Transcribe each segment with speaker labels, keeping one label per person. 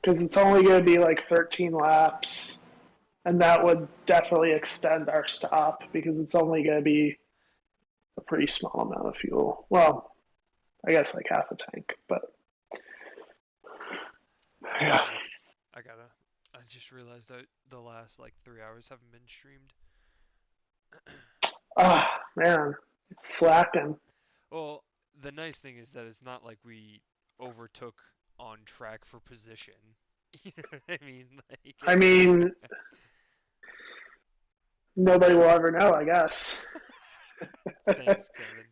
Speaker 1: because it's only going to be like 13 laps, and that would definitely extend our stop because it's only going to be a pretty small amount of fuel. Well, I guess like half a tank, but yeah.
Speaker 2: I just realized that the last like 3 hours haven't been streamed.
Speaker 1: Ah, man, slacking.
Speaker 2: Well, the nice thing is that it's not like we overtook on track for position. You know what I mean? Like,
Speaker 1: I mean, nobody will ever know, I guess.
Speaker 2: thanks, Kevin.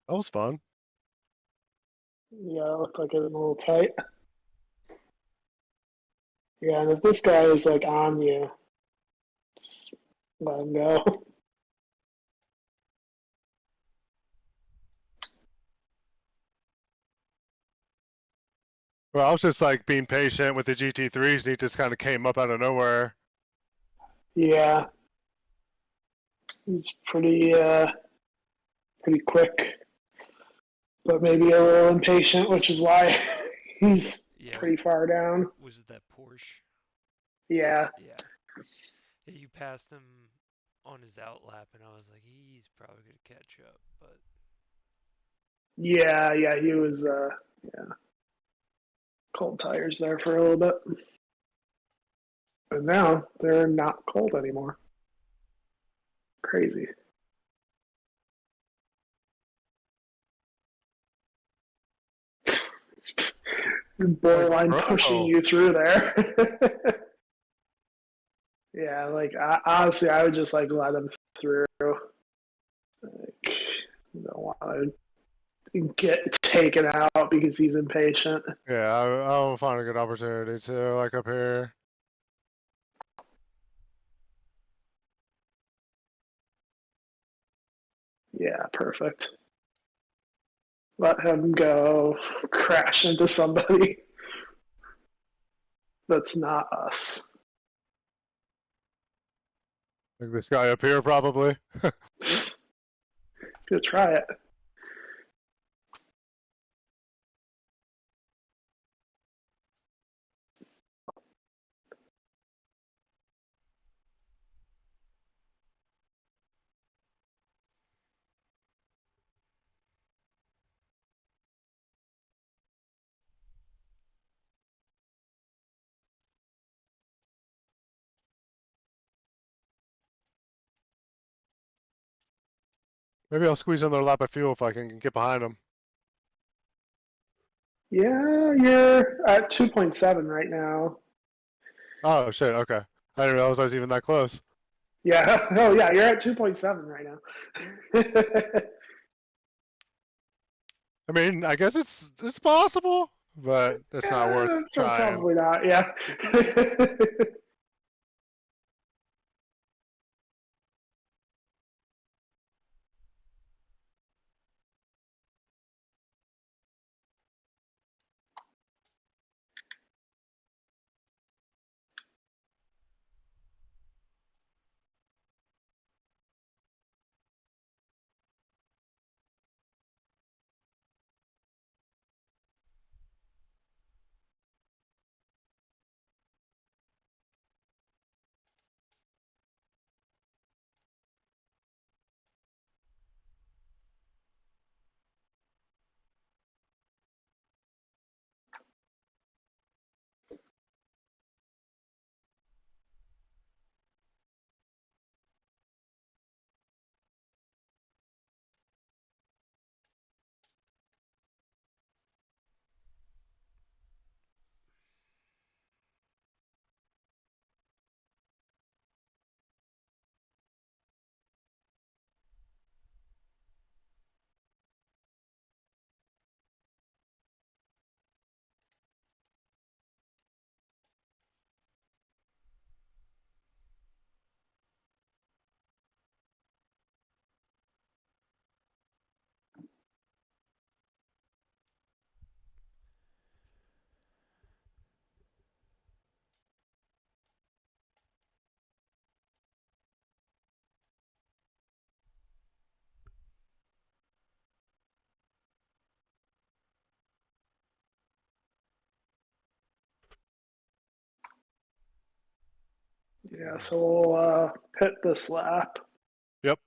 Speaker 3: That was fun.
Speaker 1: Yeah, it looked like it was a little tight. Yeah, and if this guy is like on you, just let him go.
Speaker 3: Well, I was just like being patient with the GT3s, and he just kind of came up out of nowhere.
Speaker 1: Yeah, he's pretty quick, but maybe a little impatient, which is why he's
Speaker 2: yeah,
Speaker 1: pretty far down.
Speaker 2: was it that Porsche?
Speaker 1: Yeah,
Speaker 2: Yeah. Yeah, you passed him on his out lap, and I was like, he's probably gonna catch up, but
Speaker 1: yeah, he was yeah, cold tires there for a little bit. But now they're not cold anymore. Crazy. It's borderline
Speaker 3: Like,
Speaker 1: pushing you through there. Yeah, like honestly, I would just like let him through. Like, you don't want to get taken out because he's impatient.
Speaker 3: yeah, I'll find a good opportunity to like up here.
Speaker 1: Yeah, perfect. Let him go crash into somebody that's not us.
Speaker 3: Like this guy up here, probably.
Speaker 1: Go try it.
Speaker 3: Maybe I'll squeeze another lap of fuel if I can get behind them.
Speaker 1: Yeah, you're at 2.7 right now.
Speaker 3: Oh shit. Okay. I didn't realize I was even that close.
Speaker 1: Yeah. Oh, yeah. You're at 2.7 right now.
Speaker 3: I mean, I guess it's possible, but it's not worth trying.
Speaker 1: Probably not. Yeah. Yeah. So we'll pit this lap.
Speaker 3: Yep.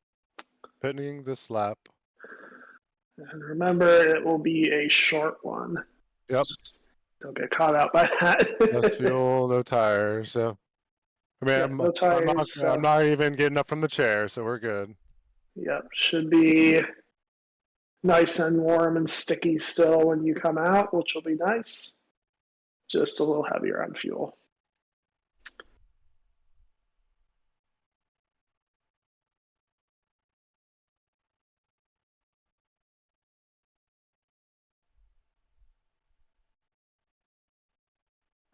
Speaker 3: Pitting this lap.
Speaker 1: And remember, it will be a short one.
Speaker 3: Yep.
Speaker 1: Just don't get caught out by
Speaker 3: No
Speaker 1: that.
Speaker 3: fuel, no tires. So I mean,
Speaker 1: Yep, no tires.
Speaker 3: I'm not even getting up from the chair, so we're good.
Speaker 1: Yep, should be nice and warm and sticky still when you come out, which will be nice. Just a little heavier on fuel.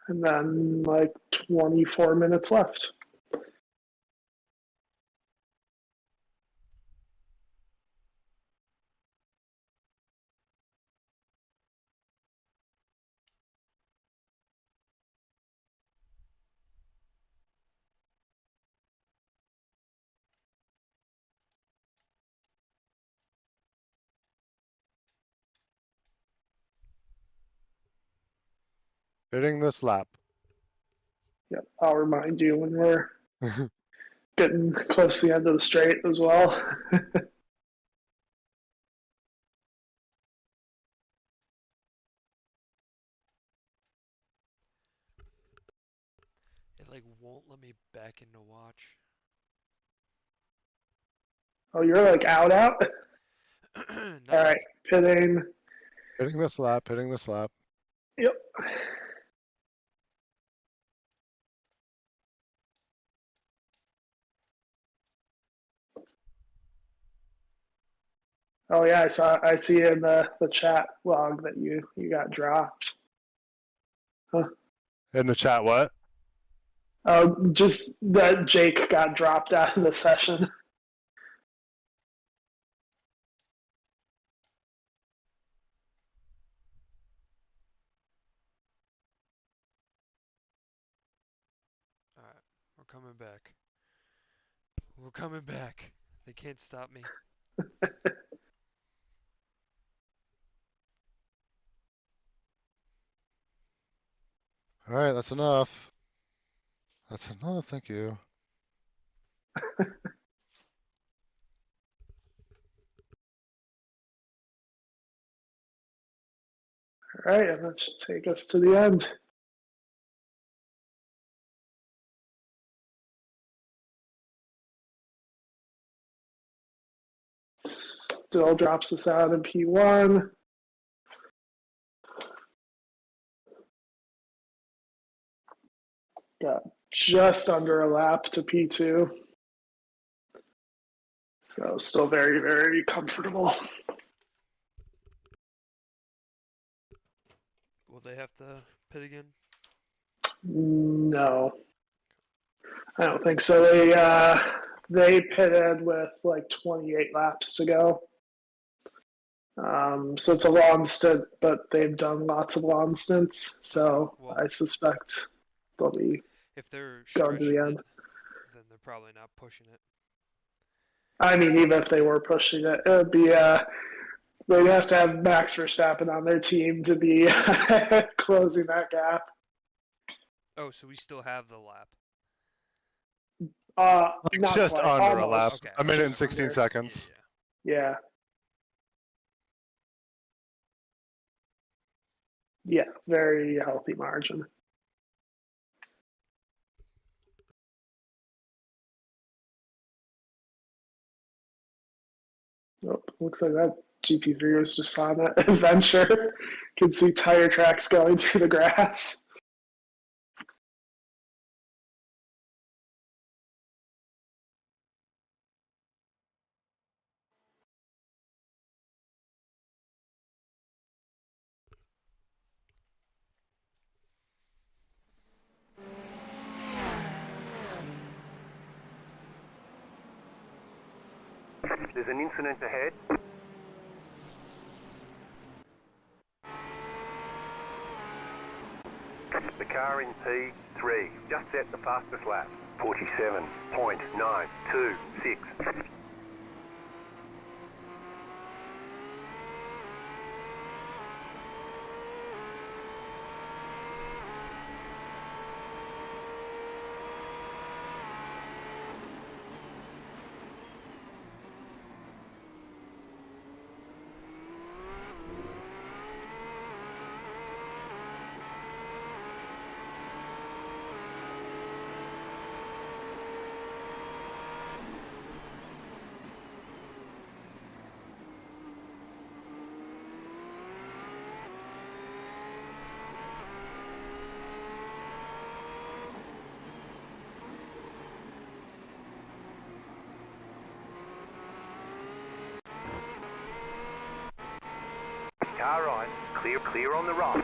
Speaker 1: And then like 24 minutes left.
Speaker 3: Pitting this lap.
Speaker 1: Yep, I'll remind you when we're getting close to the end of the straight as well.
Speaker 2: It like won't let me back into watch.
Speaker 1: Oh, you're like out.
Speaker 2: Not
Speaker 1: All right,
Speaker 2: like
Speaker 1: pitting.
Speaker 3: Pitting this lap. Pitting this lap.
Speaker 1: Yep. Oh yeah, I see in the chat log that you got dropped. Huh.
Speaker 3: In the chat, what?
Speaker 1: Just that Jake got dropped out of the session.
Speaker 2: alright, we're coming back. We're coming back. They can't stop me.
Speaker 3: All right, that's enough. That's enough. Thank you.
Speaker 1: All right, and that should take us to the end. still drops us out in P1. Got just under a lap to P2. So still very, very comfortable.
Speaker 2: Will they have to pit again?
Speaker 1: No, I don't think so. They pitted with like 28 laps to go. So it's a long stint, but they've done lots of long stints. So
Speaker 2: Well,
Speaker 1: I suspect they'll be
Speaker 2: if they're
Speaker 1: going to
Speaker 2: stretching
Speaker 1: the
Speaker 2: it,
Speaker 1: end.
Speaker 2: then they're probably not pushing it.
Speaker 1: I mean, even if they were pushing it, it would be they'd have to have Max Verstappen on their team to be closing that gap.
Speaker 2: Oh, so we still have the lap.
Speaker 3: Like
Speaker 1: Not
Speaker 3: just
Speaker 1: quite,
Speaker 3: under a lap.
Speaker 2: Okay,
Speaker 3: A minute and
Speaker 1: just
Speaker 3: 16
Speaker 1: under.
Speaker 3: seconds.
Speaker 2: Yeah.
Speaker 1: Yeah, very healthy margin. Oh, looks like that GT3 was just on that adventure. Can see tire tracks going through the grass.
Speaker 4: There's an incident ahead. The car in P3 just set the fastest lap. 47.926. Car right, clear on the right.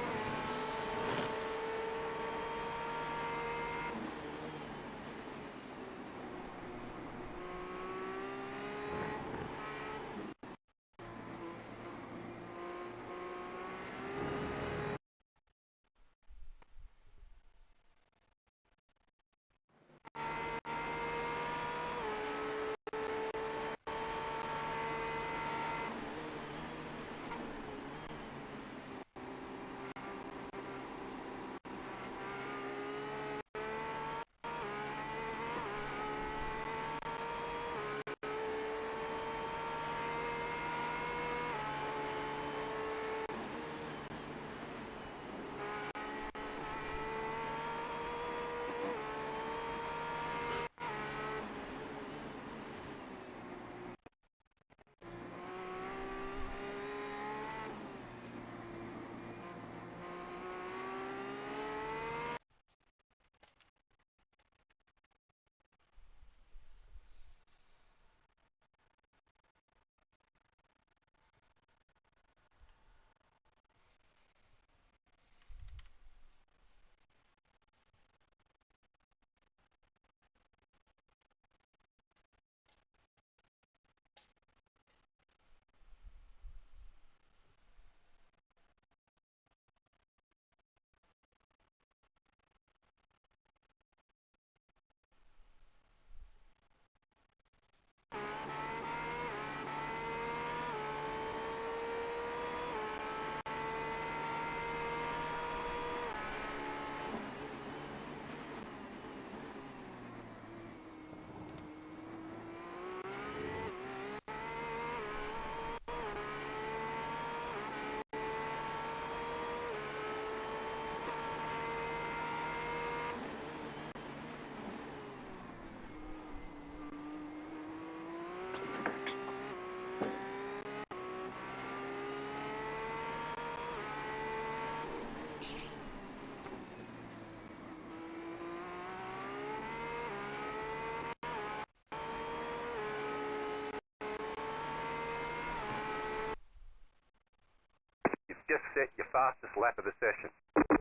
Speaker 4: Just set your fastest lap of the session.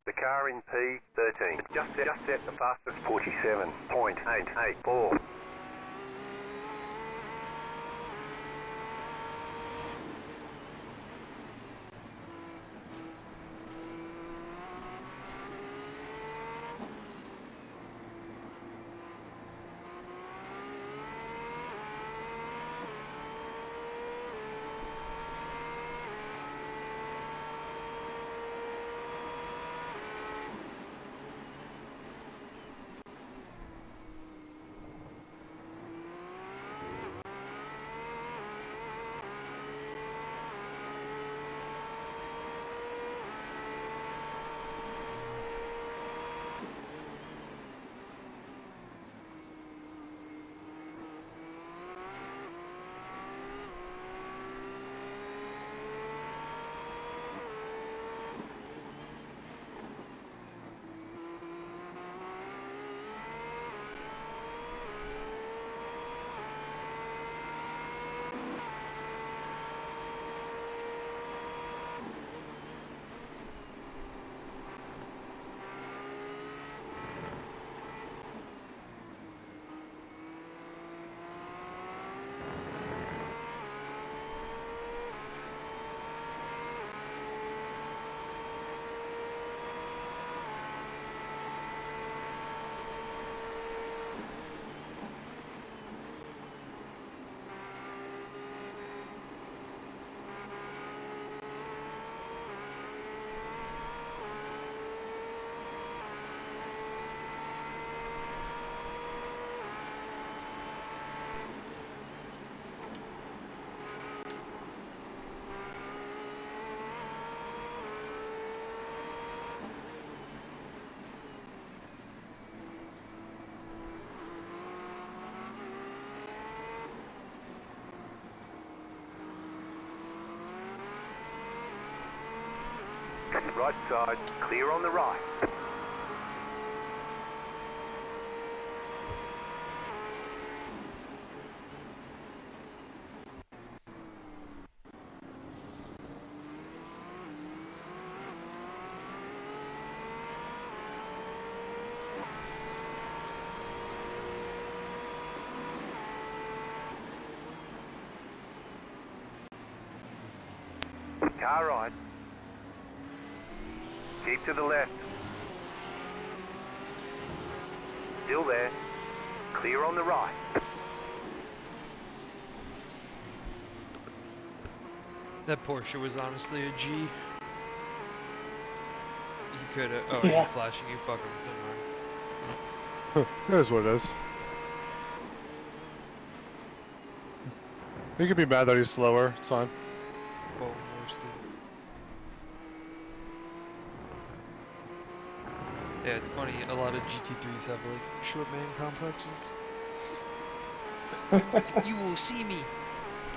Speaker 4: The car in P13. Just set the fastest 47.884. Right side, clear on the right. Car right. Keep to the left. Still there. Clear on the right.
Speaker 2: That Porsche was honestly a G. You could have. Oh,
Speaker 1: Yeah.
Speaker 2: he's flashing you. Fuck him. Never mind.
Speaker 3: It is what it is. You can be mad that he's slower. It's fine.
Speaker 2: Oh, roasted. Yeah, it's funny. A lot of GT3s have like short man complexes. You will see me.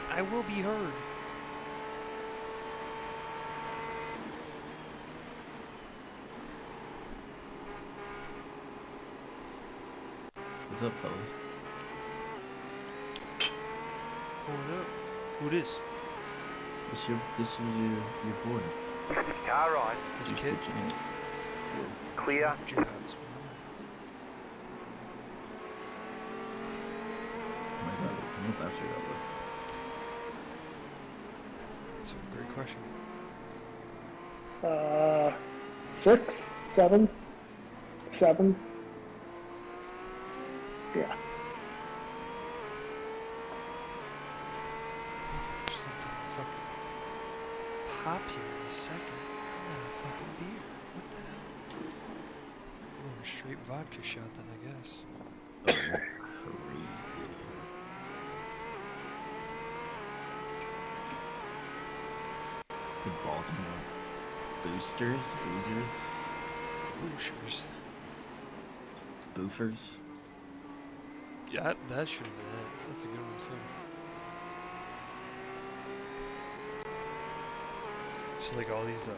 Speaker 2: I will be heard.
Speaker 5: What's up, fellas?
Speaker 2: Hold up. Who this?
Speaker 5: This your boy.
Speaker 4: Car right.
Speaker 2: This
Speaker 5: Juice
Speaker 2: kid?
Speaker 5: the Giant.
Speaker 4: Clear.
Speaker 2: Jazz, man.
Speaker 5: Oh my god, how many laps are you got left?
Speaker 2: That's a great question.
Speaker 1: 6, 7, 7. Yeah.
Speaker 2: Something fucking pop here in a second. I'm on a fucking beer. What the hell? I'm on a straight vodka shot then, I guess.
Speaker 5: Oh, you're crazy. The Baltimore boosters, boozers,
Speaker 2: Booshers.
Speaker 5: boofers.
Speaker 2: Yeah, that should have been it. That's a good one too. Just like all these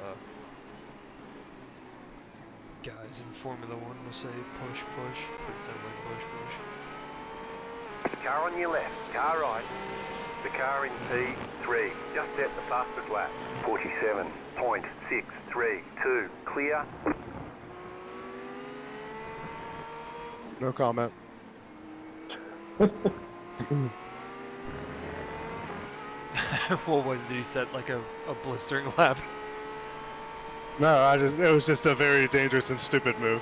Speaker 2: guys in Formula One will say push push, but it sounds like push push.
Speaker 4: Car on your left. Car right. The car in P3 just set the fastest lap. 47.632. Clear.
Speaker 3: No comment.
Speaker 2: What was, did he set like a blistering lap?
Speaker 3: No, it was just a very dangerous and stupid move.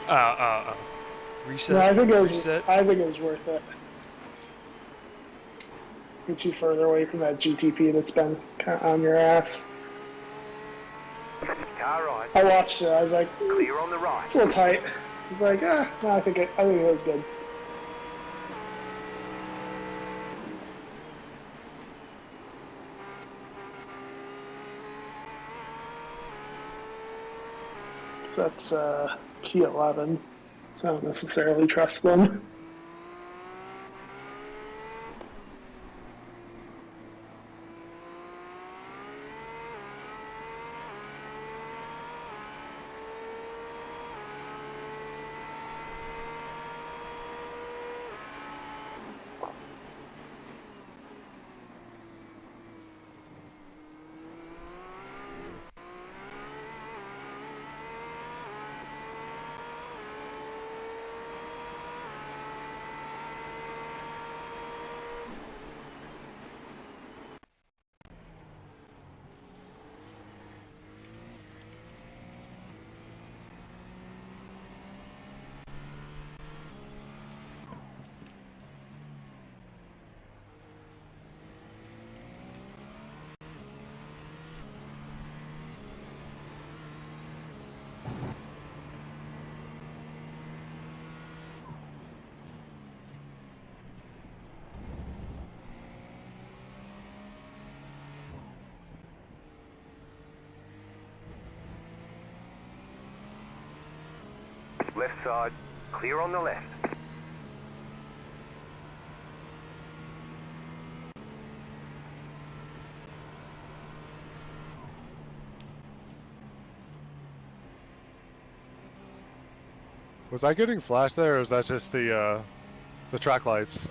Speaker 2: Reset.
Speaker 1: No, I think it was.
Speaker 2: Reset.
Speaker 1: I think it was worth it. Gets you further away from that GTP that's been kind of on your ass.
Speaker 4: Car right.
Speaker 1: I watched it. I was like,
Speaker 4: Clear on the right.
Speaker 1: it's a little tight. It's like, no, I think it was good. So that's P11. So I don't necessarily trust them.
Speaker 4: Left side. Clear on the left.
Speaker 3: Was I getting flashed there, or was that just the track lights?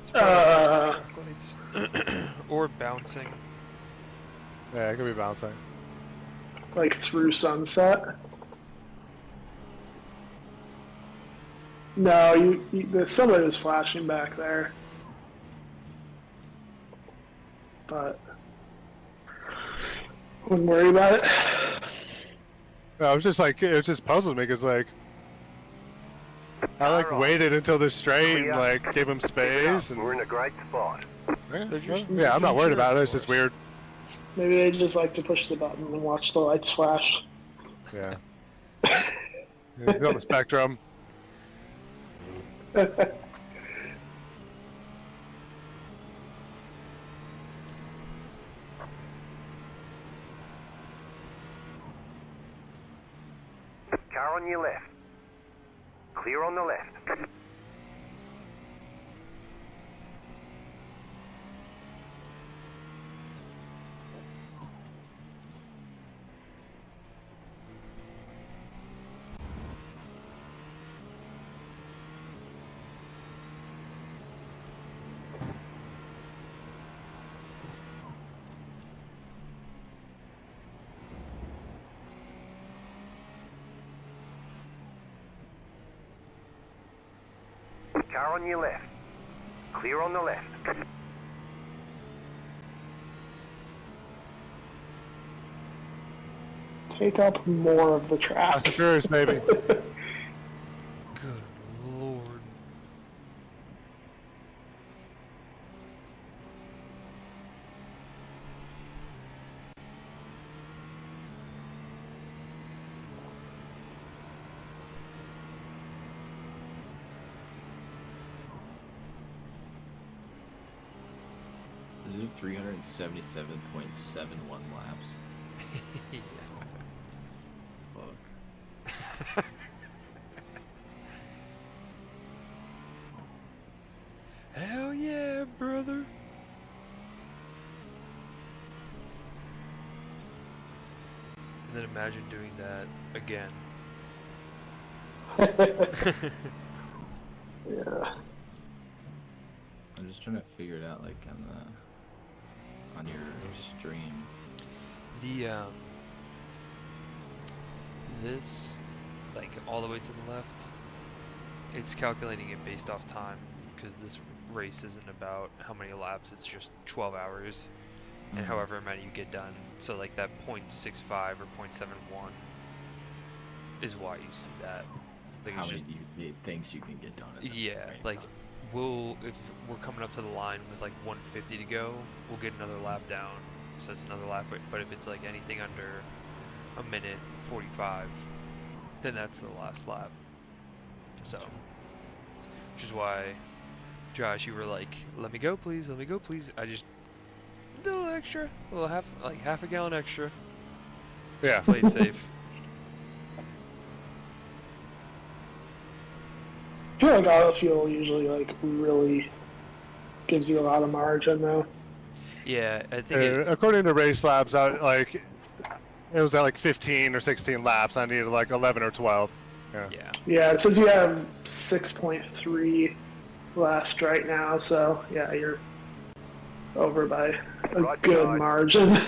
Speaker 2: It's probably track lights. Or bouncing.
Speaker 3: Yeah, it could be bouncing.
Speaker 1: Like through sunset. No, somebody was flashing back there. But wouldn't worry about it.
Speaker 3: No, it just puzzled me because like I like waited until the straight and like gave him space and
Speaker 4: We're in a great spot.
Speaker 3: yeah, I'm not worried about it. It's just weird.
Speaker 1: Maybe they just like to push the button and watch the lights flash.
Speaker 3: Yeah. He's on the spectrum.
Speaker 4: Car on your left. Clear on the left. Car on your left. Clear on the left.
Speaker 1: Take up more of the track.
Speaker 3: Fast and Furious, baby.
Speaker 2: Good lord.
Speaker 5: Is it 377.71 laps?
Speaker 2: Yeah.
Speaker 5: Fuck.
Speaker 2: Hell yeah, brother. And then imagine doing that again.
Speaker 1: Yeah.
Speaker 5: I'm just trying to figure it out, like on your stream.
Speaker 2: The this, like all the way to the left, it's calculating it based off time, because this race isn't about how many laps, it's just 12 hours and however many you get done. So like that 0.65 or 0.71 is why you see that. Like
Speaker 5: How
Speaker 2: it's
Speaker 5: many
Speaker 2: just,
Speaker 5: it thinks you can get done at the
Speaker 2: yeah,
Speaker 5: right
Speaker 2: like
Speaker 5: time.
Speaker 2: if we're coming up to the line with like 150 to go, we'll get another lap down, so that's another lap. But if it's like anything under a minute 45, then that's the last lap. So, which is why, Josh, you were like, let me go please, let me go please. I just a little extra, a little half a gallon extra.
Speaker 3: Yeah.
Speaker 2: Played safe.
Speaker 1: I feel like auto fuel usually like really gives you a lot of margin though.
Speaker 2: Yeah, I think it,
Speaker 3: According to race labs, like it was at like 15 or 16 laps. I needed like 11 or 12. Yeah.
Speaker 2: yeah.
Speaker 1: Yeah, it says you have 6.3 left right now, so yeah, you're over by a
Speaker 4: Right
Speaker 1: good
Speaker 4: side.
Speaker 1: margin.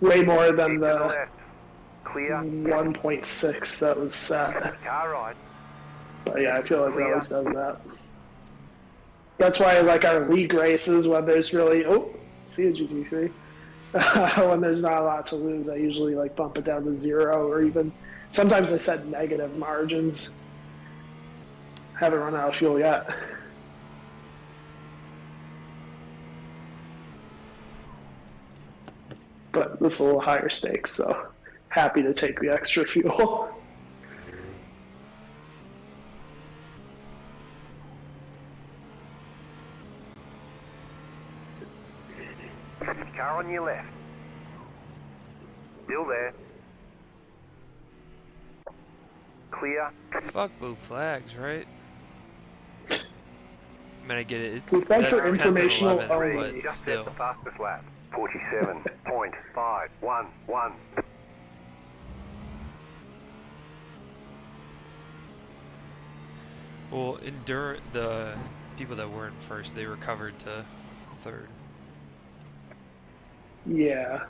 Speaker 1: Way more than
Speaker 4: Keep to the
Speaker 1: the
Speaker 4: left. Clear.
Speaker 1: 1.6 that was set.
Speaker 4: Car right.
Speaker 1: But yeah, I feel like it always does that. That's why like our league races when there's really see a GT3. When there's not a lot to lose, I usually like bump it down to 0 or even sometimes they set negative margins. Haven't run out of fuel yet. But this is a little higher stakes, so happy to take the extra fuel.
Speaker 4: Car on your left. Still there. Clear.
Speaker 2: Fuck blue flags, right? I mean, I get it. It's
Speaker 1: Blue flags
Speaker 2: that's
Speaker 1: are
Speaker 2: 10th and
Speaker 1: informational
Speaker 2: 11th,
Speaker 1: only.
Speaker 2: but
Speaker 4: Just
Speaker 2: still.
Speaker 4: at the fastest lap. 47.511.
Speaker 2: Well, the people that were in first, they recovered to third.
Speaker 1: Yeah.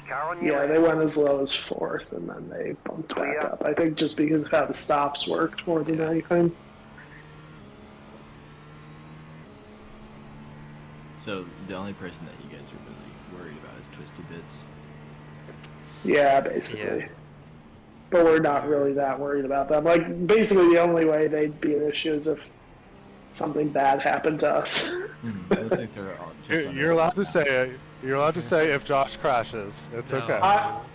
Speaker 4: Car on your
Speaker 1: Yeah,
Speaker 4: left.
Speaker 1: they went as low as 4th and then they bumped back up. I think just because of how the stops worked more than anything.
Speaker 5: So the only person that you guys are really worried about is Twisted Bits.
Speaker 1: Yeah, basically.
Speaker 2: Yeah.
Speaker 1: But we're not really that worried about them. Like, basically the only way they'd be an issue is if something bad happened to us.
Speaker 5: It looks like they're all just
Speaker 3: You're allowed to say it. You're allowed to say if Josh crashes. It's
Speaker 2: No.
Speaker 3: okay.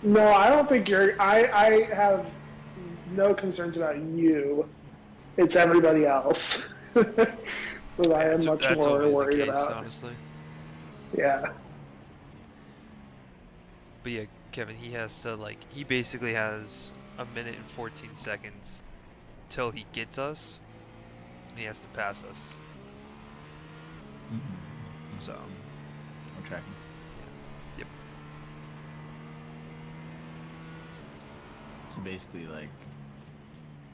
Speaker 1: No, I don't think I have no concerns about you. It's everybody else that I am much
Speaker 2: That's
Speaker 1: more
Speaker 2: always
Speaker 1: worried
Speaker 2: the case,
Speaker 1: about.
Speaker 2: honestly.
Speaker 1: Yeah.
Speaker 2: But yeah, Kevin, he basically has a minute and 14 seconds till he gets us, and he has to pass us. So,
Speaker 5: I'm tracking.
Speaker 2: yep.
Speaker 5: So basically, like,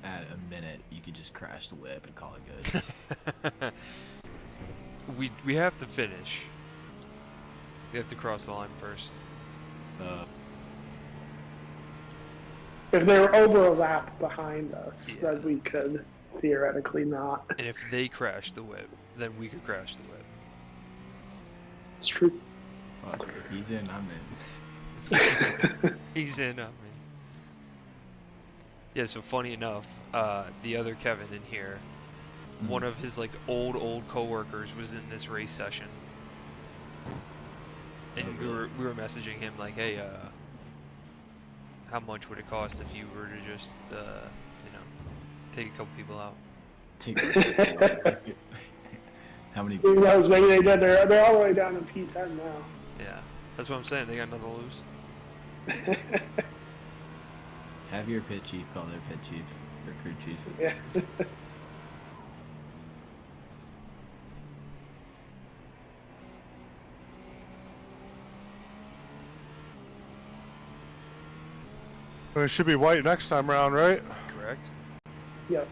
Speaker 5: at a minute, you could just crash the whip and call it good.
Speaker 2: we have to finish. We have to cross the line first.
Speaker 1: If they were over a lap behind us,
Speaker 2: Yeah.
Speaker 1: then we could theoretically not.
Speaker 2: And if they crash the whip, then we could crash the whip.
Speaker 1: It's true.
Speaker 5: Fuck, if he's in, I'm in.
Speaker 2: He's in on me. Yeah, so funny enough, the other Kevin in here, one of his like old coworkers was in this race session. And we were messaging him like, hey, how much would it cost if you were to just take a couple people out?
Speaker 5: How many
Speaker 1: Who
Speaker 5: people?
Speaker 1: knows? Maybe they did. They're all the way down in P10 now.
Speaker 2: Yeah, that's what I'm saying. They got nothing to lose.
Speaker 5: Have your pit chief call their pit chief or crew chief.
Speaker 1: Yeah.
Speaker 3: Well, it should be white next time around, right?
Speaker 2: Correct?
Speaker 1: Yep.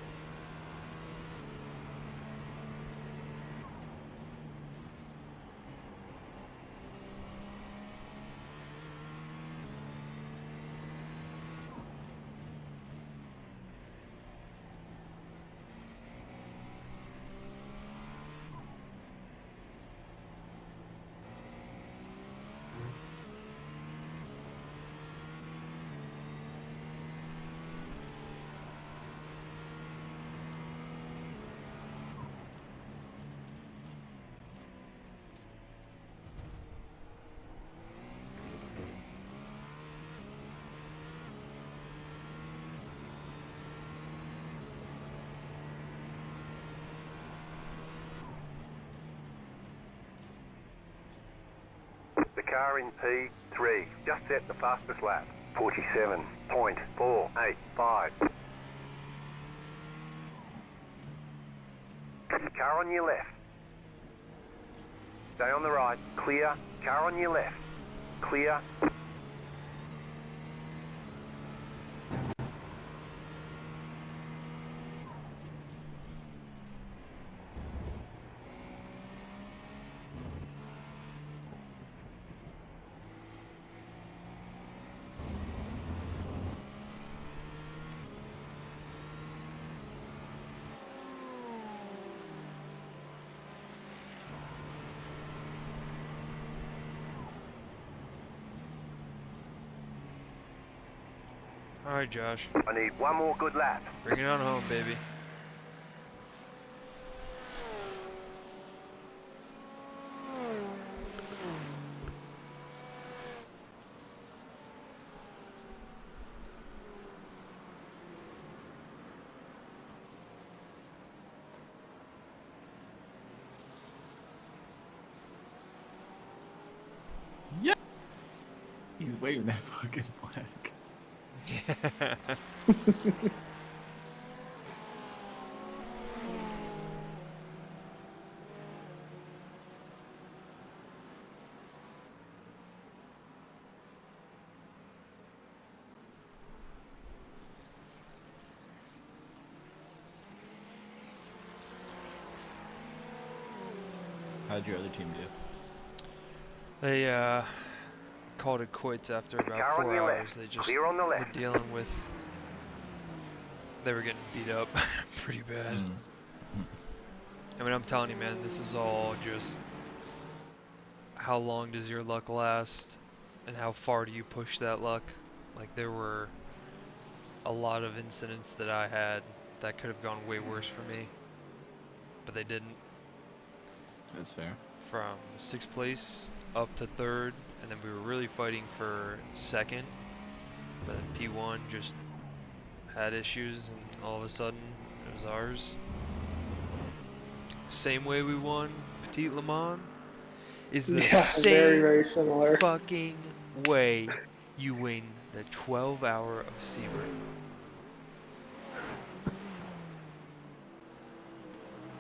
Speaker 4: car in P3 just set the fastest lap. 47.485. Car on your left. Stay on the right. Clear. Car on your left. Clear.
Speaker 2: Alright, Josh.
Speaker 4: I need one more good lap.
Speaker 2: Bring it on home, baby.
Speaker 5: Yeah. He's waving that fucking flag. How'd your other team do?
Speaker 2: They called it quits after about
Speaker 4: Car on
Speaker 2: 4
Speaker 4: your
Speaker 2: hours.
Speaker 4: left.
Speaker 2: They just
Speaker 4: Clear on the
Speaker 2: were
Speaker 4: left.
Speaker 2: dealing with. They were getting beat up pretty bad. I mean, I'm telling you, man, this is all just how long does your luck last, and how far do you push that luck? Like, there were a lot of incidents that I had that could have gone way worse for me, but they didn't.
Speaker 5: That's fair.
Speaker 2: From 6th place up to 3rd, and then we were really fighting for 2nd, but then P1 just had issues, and all of a sudden it was ours. Same way we won Petit Le Mans is the
Speaker 1: Yeah,
Speaker 2: same
Speaker 1: very, very similar.
Speaker 2: fucking way you win the 12-hour of Sebring.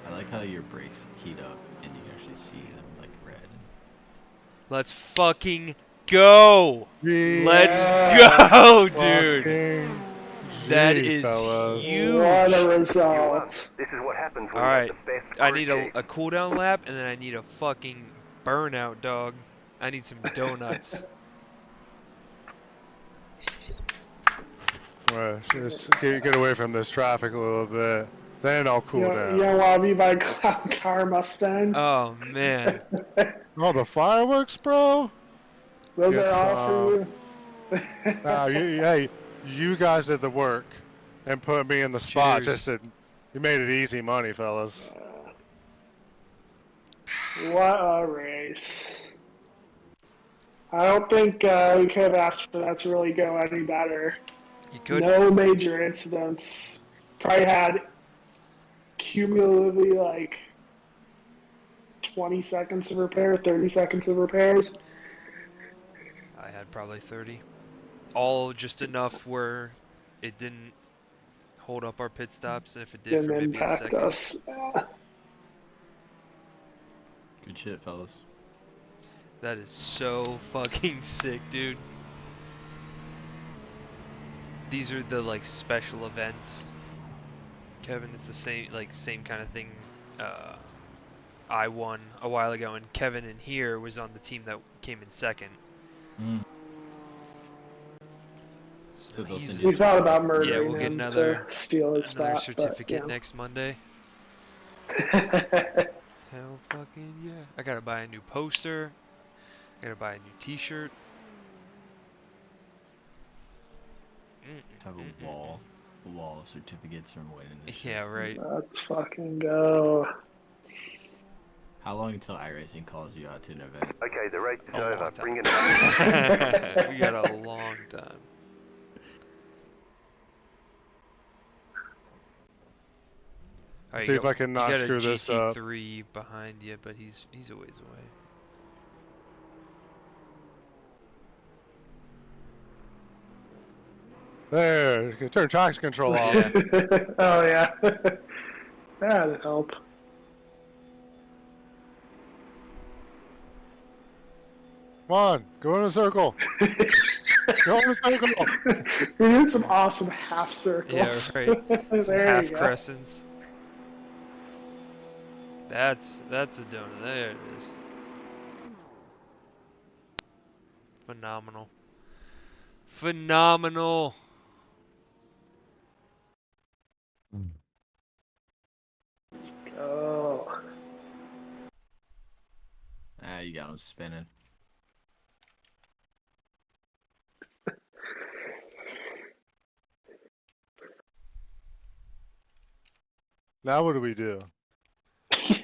Speaker 5: I like how your brakes heat up and you can actually see them like red.
Speaker 2: Let's fucking go! Let's go, dude!
Speaker 3: Fucking
Speaker 2: That
Speaker 3: G,
Speaker 2: is
Speaker 3: fellas.
Speaker 2: huge.
Speaker 1: What a
Speaker 4: You won.
Speaker 1: result.
Speaker 4: This is what happens when
Speaker 2: Alright,
Speaker 4: you have the best
Speaker 2: I
Speaker 4: crew
Speaker 2: need
Speaker 4: chief.
Speaker 2: a cooldown lap, and then I need a fucking burnout, dog. I need some donuts.
Speaker 3: Well, just get away from this traffic a little bit. Then I'll cool
Speaker 1: You
Speaker 3: down.
Speaker 1: don't want to be my clown car Mustang?
Speaker 2: Oh, man.
Speaker 3: Oh, the fireworks, bro!
Speaker 1: Those
Speaker 3: Get
Speaker 1: are all for you.
Speaker 3: Hey, you guys did the work and put me in the spot.
Speaker 2: Cheers.
Speaker 3: You made it easy money, fellas.
Speaker 1: What a race. I don't think we could have asked for that to really go any better.
Speaker 2: You could.
Speaker 1: No major incidents. Probably had cumulatively like 20 seconds of repair, 30 seconds of repairs.
Speaker 2: I had probably 30. All just enough where it didn't hold up our pit stops, and if it did
Speaker 1: Didn't
Speaker 2: for maybe a
Speaker 1: impact
Speaker 2: second.
Speaker 1: us.
Speaker 5: Good shit, fellas.
Speaker 2: That is so fucking sick, dude. These are the like special events. Kevin, it's the same kind of thing. I won a while ago, and Kevin in here was on the team that came in 2nd.
Speaker 5: So they'll send
Speaker 1: We
Speaker 5: you
Speaker 1: thought about
Speaker 2: yeah,
Speaker 1: murdering
Speaker 2: we'll get
Speaker 1: him
Speaker 2: another
Speaker 1: to steal his spot,
Speaker 2: certificate
Speaker 1: but,
Speaker 2: next Monday.
Speaker 1: yeah.
Speaker 2: Hell fucking yeah! I gotta buy a new poster. I gotta buy a new T-shirt.
Speaker 5: have a wall of certificates from winning this shit.
Speaker 2: Yeah, right.
Speaker 1: Let's fucking go.
Speaker 5: How long until iRacing calls you out to an event?
Speaker 4: Okay, the race is
Speaker 2: A long
Speaker 4: over.
Speaker 2: time.
Speaker 4: Bring it up.
Speaker 2: We got a long time. Alright,
Speaker 3: See
Speaker 2: you
Speaker 3: if
Speaker 2: got-
Speaker 3: I can
Speaker 2: you
Speaker 3: not
Speaker 2: got
Speaker 3: screw
Speaker 2: a
Speaker 3: this up.
Speaker 2: GT3 behind you, but he's a ways away.
Speaker 3: There, you can turn traction control off.
Speaker 2: Yeah.
Speaker 1: Oh yeah. That'd help.
Speaker 3: Come on, go in a circle. Go in a circle.
Speaker 1: We need some awesome half circles.
Speaker 2: Yeah, right. Some
Speaker 1: There
Speaker 2: half
Speaker 1: you go.
Speaker 2: crescents. That's a donut. There it is. Phenomenal. Phenomenal.
Speaker 1: Let's go.
Speaker 5: Ah, you got him spinning.
Speaker 3: Now what do we do?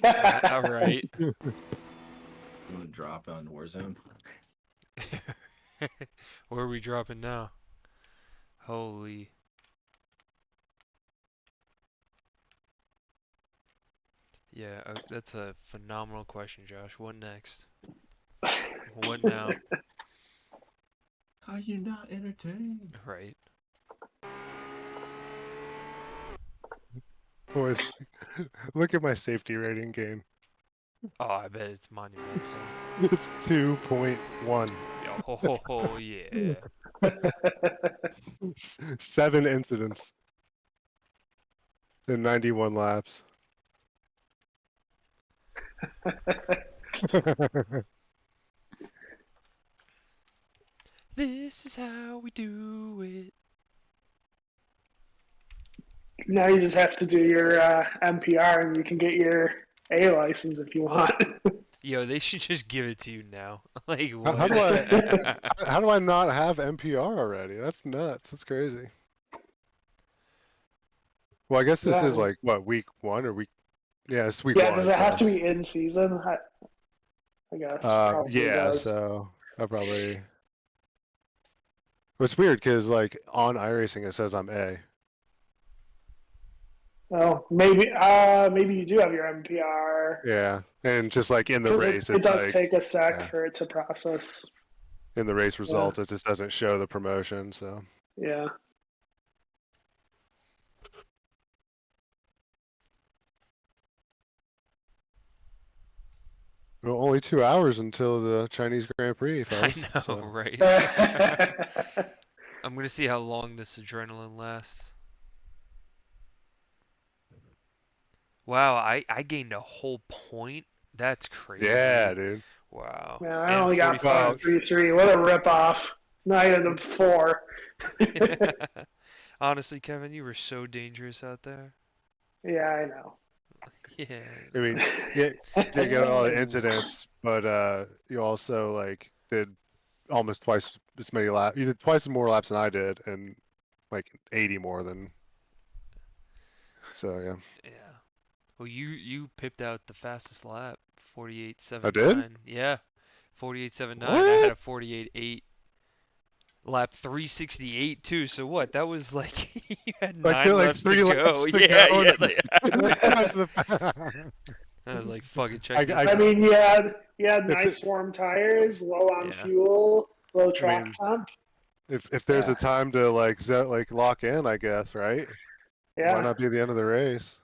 Speaker 2: All right.
Speaker 5: You want to drop on Warzone?
Speaker 2: Where are we dropping now? Holy. Yeah, that's a phenomenal question, Josh. What next? What now?
Speaker 5: Are you not entertained?
Speaker 2: Right.
Speaker 3: Boys, look at my safety rating gain.
Speaker 2: Oh, I bet it's monumental.
Speaker 3: It's 2.1.
Speaker 2: Oh, yeah.
Speaker 3: 7 incidents in 91 laps.
Speaker 2: This is how we do it.
Speaker 1: Now you just have to do your MPR and you can get your A license if you want.
Speaker 2: Yo, they should just give it to you now. Like,
Speaker 3: How
Speaker 2: what?
Speaker 3: do I how do I not have NPR already? That's nuts. That's crazy. Well, I guess this
Speaker 1: Yeah.
Speaker 3: is like what, week 1 or week? Yeah, it's week
Speaker 1: Yeah,
Speaker 3: 1.
Speaker 1: does it have
Speaker 3: So.
Speaker 1: to be in season? I guess probably
Speaker 3: Yeah.
Speaker 1: does.
Speaker 3: So I probably. It's weird because like on iRacing it says I'm A.
Speaker 1: Well, maybe you do have your MPR
Speaker 3: Yeah, and just like in the
Speaker 1: because
Speaker 3: race,
Speaker 1: it
Speaker 3: it's
Speaker 1: does
Speaker 3: like
Speaker 1: take a sec
Speaker 3: yeah,
Speaker 1: for it to process.
Speaker 3: in the race
Speaker 1: Yeah.
Speaker 3: results, it just doesn't show the promotion. So
Speaker 1: Yeah.
Speaker 3: well, only 2 hours until the Chinese Grand Prix,
Speaker 2: I
Speaker 3: fellas.
Speaker 2: know,
Speaker 3: So.
Speaker 2: right?
Speaker 1: Yeah,
Speaker 2: I'm gonna see how long this adrenaline lasts. Wow, I gained a whole point? That's crazy.
Speaker 3: Yeah, dude.
Speaker 2: Wow.
Speaker 1: man, I
Speaker 2: And
Speaker 1: only got
Speaker 2: 45.
Speaker 1: 0.33. What a ripoff. Not even 4.
Speaker 2: Honestly, Kevin, you were so dangerous out there.
Speaker 1: Yeah, I know.
Speaker 2: Yeah.
Speaker 3: I mean, yeah, you get all the incidents, but you also like did almost twice as many laps. You did twice as more laps than I did, and like 80 more than. So yeah.
Speaker 2: Yeah. Well, you pipped out the fastest lap,
Speaker 3: I did?
Speaker 2: 48.79. Yeah. 48.79. I had
Speaker 3: What?
Speaker 2: a 48.8. Lap 368 too. So what? That was like you had
Speaker 3: Like
Speaker 2: 9
Speaker 3: you're like
Speaker 2: laps to
Speaker 3: 3
Speaker 2: go.
Speaker 3: laps to
Speaker 2: Yeah,
Speaker 3: go.
Speaker 2: yeah. Like,
Speaker 3: And
Speaker 2: I was like, fucking check
Speaker 3: I,
Speaker 2: this
Speaker 3: I,
Speaker 1: I
Speaker 2: out.
Speaker 1: mean, you had
Speaker 3: If
Speaker 1: nice
Speaker 3: it-
Speaker 1: warm tires, low on
Speaker 2: Yeah.
Speaker 1: fuel, low
Speaker 3: I
Speaker 1: track
Speaker 3: mean,
Speaker 1: temp.
Speaker 3: if there's
Speaker 1: Yeah.
Speaker 3: a time to like lock in, I guess, right? Why
Speaker 1: Yeah.
Speaker 3: not be the end of the race?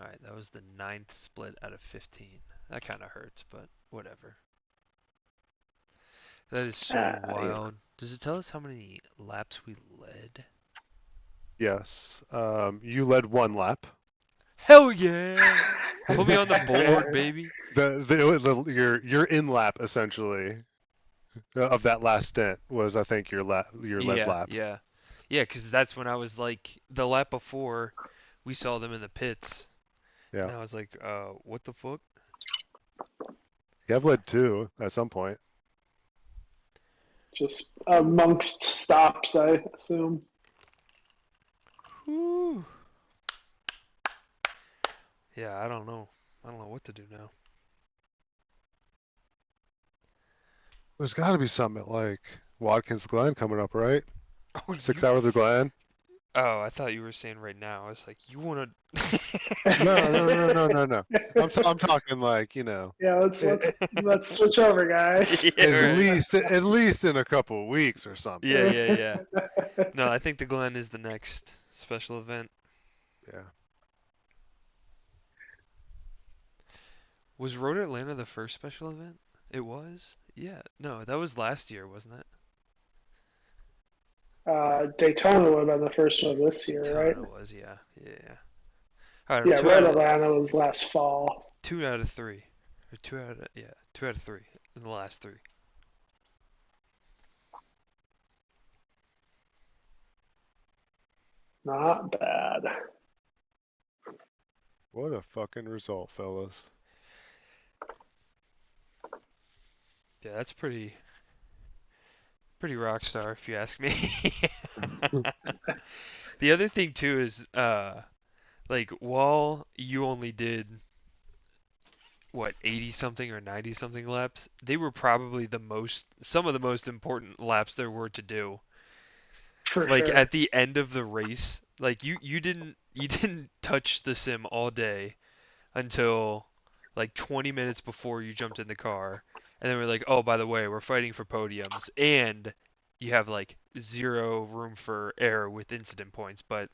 Speaker 2: All right, that was the 9th split out of 15. That kind of hurts, but whatever. That is so wild. Does it tell us how many laps we led?
Speaker 3: Yes. You led 1 lap.
Speaker 2: Hell yeah! Put me on the board, baby.
Speaker 3: Your in lap essentially of that last stint was, I think, your lead
Speaker 2: Yeah,
Speaker 3: lap.
Speaker 2: yeah. Yeah, because that's when I was like, the lap before, we saw them in the pits.
Speaker 3: Yeah.
Speaker 2: And I was like, what the fuck?
Speaker 3: You have led 2 at some point.
Speaker 1: Just amongst stops, I assume.
Speaker 2: Whew. Yeah, I don't know. I don't know what to do now.
Speaker 3: There's got to be something at like Watkins Glen coming up, right?
Speaker 2: Oh,
Speaker 3: 6 hours of Glen.
Speaker 2: Oh, I thought you were saying right now. I was like, you want to?
Speaker 3: No. I'm talking like, you know,
Speaker 1: Yeah, let's switch over, guys.
Speaker 2: Yeah, right.
Speaker 3: at least in a couple of weeks or something.
Speaker 2: Yeah. No, I think the Glen is the next special event.
Speaker 3: Yeah.
Speaker 2: Was Road Atlanta the first special event? It was? Yeah. No, that was last year, wasn't it?
Speaker 1: Daytona would have been the first one this year, right?
Speaker 2: Daytona was, yeah. All right,
Speaker 1: Yeah, Road Atlanta was last fall.
Speaker 2: 2 out of 3. Or 2 out of 3 in the last 3.
Speaker 1: Not bad.
Speaker 3: What a fucking result, fellas.
Speaker 2: Yeah, that's pretty rock star if you ask me. The other thing too is like while you only did what 80 something or 90 something laps, they were probably some of the most important laps there were to do.
Speaker 1: For
Speaker 2: Like
Speaker 1: sure.
Speaker 2: at the end of the race, like you didn't touch the sim all day until like 20 minutes before you jumped in the car. And then we're like, "Oh, by the way, we're fighting for podiums and you have like zero room for error with incident points, but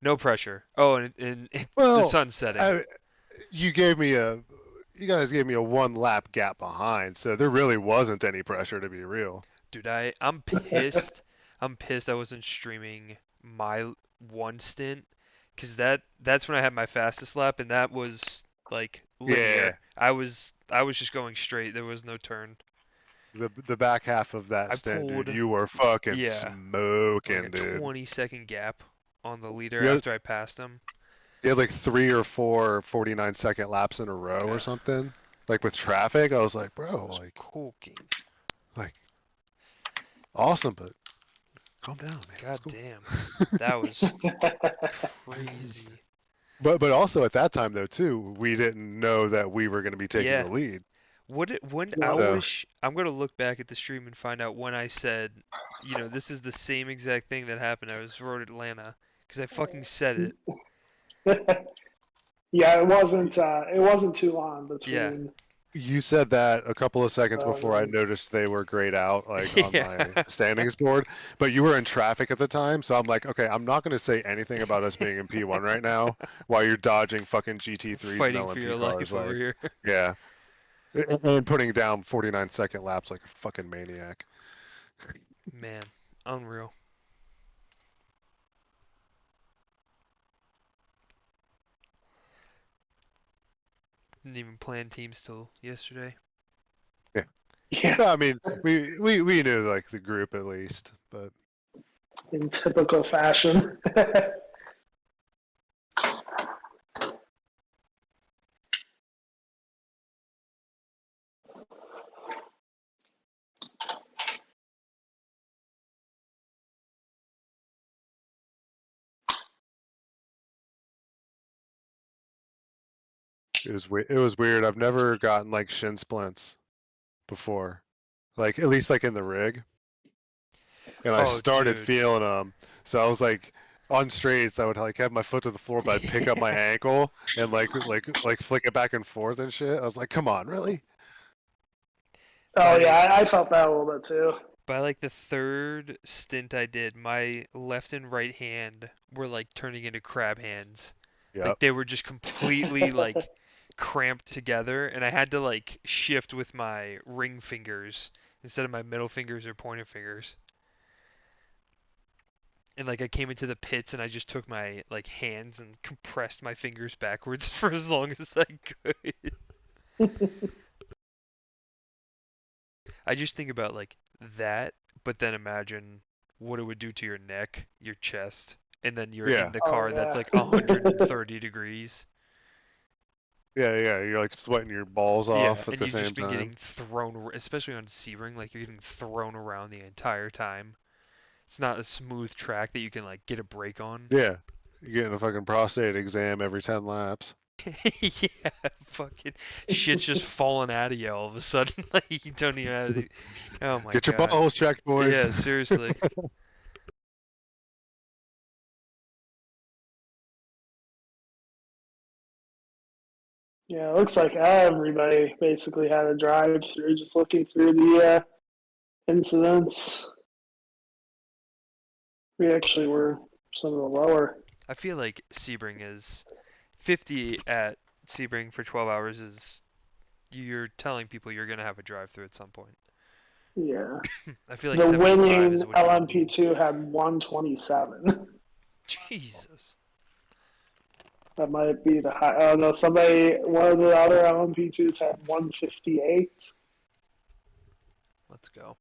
Speaker 2: no pressure." Oh, and the
Speaker 3: Well,
Speaker 2: sun's setting.
Speaker 3: you guys gave me a 1 lap gap behind, so there really wasn't any pressure to be real.
Speaker 2: Dude, I'm pissed. I'm pissed I wasn't streaming my one stint because that's when I had my fastest lap and that was like
Speaker 3: Yeah.
Speaker 2: linear. I was just going straight. There was no turn.
Speaker 3: The back half of that
Speaker 2: I
Speaker 3: stint, dude,
Speaker 2: pulled
Speaker 3: you were fucking
Speaker 2: yeah, like
Speaker 3: smoking,
Speaker 2: a
Speaker 3: dude.
Speaker 2: 20-second gap on the leader
Speaker 3: You had,
Speaker 2: after I passed him.
Speaker 3: you had like 3 or 4 49-second laps in a row or
Speaker 2: Yeah,
Speaker 3: something. Like with traffic, I was like, bro,
Speaker 2: I was cooking.
Speaker 3: like awesome, but calm down, man. It's
Speaker 2: God
Speaker 3: cool.
Speaker 2: damn, that was crazy.
Speaker 3: But also at that time though too, we didn't know that we were going to be taking
Speaker 2: Yeah.
Speaker 3: the lead. So
Speaker 2: I'm gonna look back at the stream and find out when I said, this is the same exact thing that happened. I was Road Atlanta because I fucking said it.
Speaker 1: Yeah, it wasn't too long
Speaker 2: Yeah.
Speaker 1: between.
Speaker 3: you said that a couple of seconds before I
Speaker 1: Um,
Speaker 3: noticed they were grayed out, like on
Speaker 2: Yeah.
Speaker 3: my standings board. But you were in traffic at the time, so I'm like, okay, I'm not going to say anything about us being in P1 right now while you're dodging fucking GT3s and
Speaker 2: Fighting for your
Speaker 3: LMP cars.
Speaker 2: life over
Speaker 3: Like,
Speaker 2: here.
Speaker 3: yeah, and putting down 49-second laps like a fucking maniac.
Speaker 2: Man, unreal. Didn't even plan teams till yesterday.
Speaker 1: yeah,
Speaker 3: I mean, we knew like the group at least, but
Speaker 1: in typical fashion.
Speaker 3: it was weird. I've never gotten like shin splints before, like at least like in the rig. And I
Speaker 2: Oh,
Speaker 3: started
Speaker 2: dude.
Speaker 3: feeling them. So I was like on straights, I would like have my foot to the floor, but I'd pick up my ankle and like flick it back and forth and shit. I was like, come on, really?
Speaker 1: Oh
Speaker 2: By
Speaker 1: yeah, I felt that a little bit too.
Speaker 2: by like the third stint I did, my left and right hand were like turning into crab hands.
Speaker 3: Yep.
Speaker 2: Like they were just completely like cramped together and I had to like shift with my ring fingers instead of my middle fingers or pointer fingers. And like I came into the pits and I just took my like hands and compressed my fingers backwards for as long as I could. I just think about like that, but then imagine what it would do to your neck, your chest, and then you're
Speaker 3: Yeah.
Speaker 2: in the
Speaker 1: Oh
Speaker 2: car that's
Speaker 1: yeah.
Speaker 2: like 130 degrees.
Speaker 3: Yeah. You're like sweating your balls
Speaker 2: Yeah,
Speaker 3: off at
Speaker 2: and
Speaker 3: the
Speaker 2: you've
Speaker 3: same
Speaker 2: just been
Speaker 3: time.
Speaker 2: getting thrown, especially on Sebring, like you're getting thrown around the entire time. It's not a smooth track that you can like get a break on.
Speaker 3: Yeah. You're getting a fucking prostate exam every 10 laps.
Speaker 2: Yeah, fucking shit's just falling out of you all of a sudden. Like you don't even have to. Oh my
Speaker 3: Get your
Speaker 2: god.
Speaker 3: balls checked, boys.
Speaker 2: Yeah, seriously.
Speaker 1: Yeah, it looks like everybody basically had a drive through. Just looking through the incidents, we actually were some of the lower.
Speaker 2: I feel like Sebring is 50 at Sebring for 12 hours is you're telling people you're gonna have a drive-through at some point.
Speaker 1: Yeah,
Speaker 2: I feel like
Speaker 1: the
Speaker 2: 75
Speaker 1: winning
Speaker 2: is what you would need.
Speaker 1: LMP2 had 127.
Speaker 2: Jesus.
Speaker 1: That might be the high. Oh no, one of the other LMP2s had 158.
Speaker 2: Let's go.